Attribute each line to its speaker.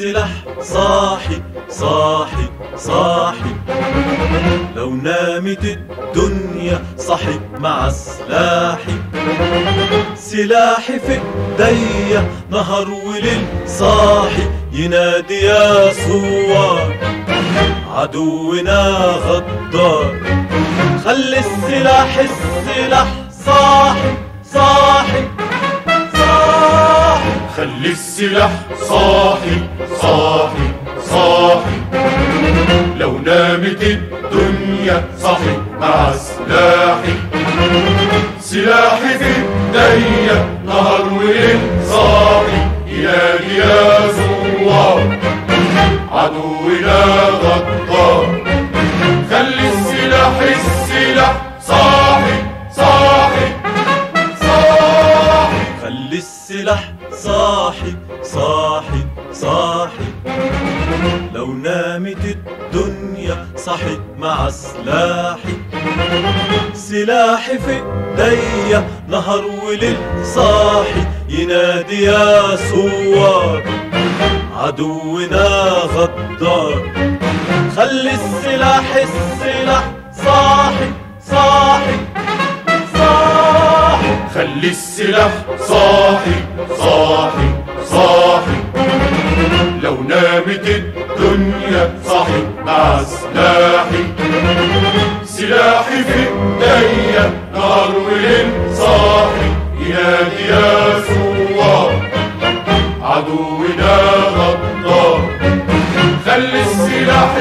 Speaker 1: السلاح صاحي صاحي صاحي، لو نامت الدنيا صحي مع سلاحي. سلاحي في ايديا نهار وليل صاحي، ينادي يا ثوار عدونا غدار. خلي السلاح صاحي صاحي صاحي،
Speaker 2: خلي السلاح صاحي صاحي صاحي، لو نامت الدنيا صحي مع سلاحي. سلاحي في ايديا نهار وليل صاحي، ينادي يا ثوار عدونا غدار. خلي السلاح صاحي صاحي صاحي،
Speaker 1: خلي السلاح صاحي صاحي صاحي، لو نامت الدنيا صحي مع سلاحي. سلاحي في ايديا نهار وليل صاحي، ينادي يا ثوار عدونا غدار. خلي السلاح صاحي صاحي صاحي،
Speaker 2: خلي السلاح صاحي صاحي صاحي، لو نامت الدنيا صحي مع سلاحي. سلاحي في ايديا نهار وليل صاحي، ينادي يا ثوار عدونا غدار. خلي السلاح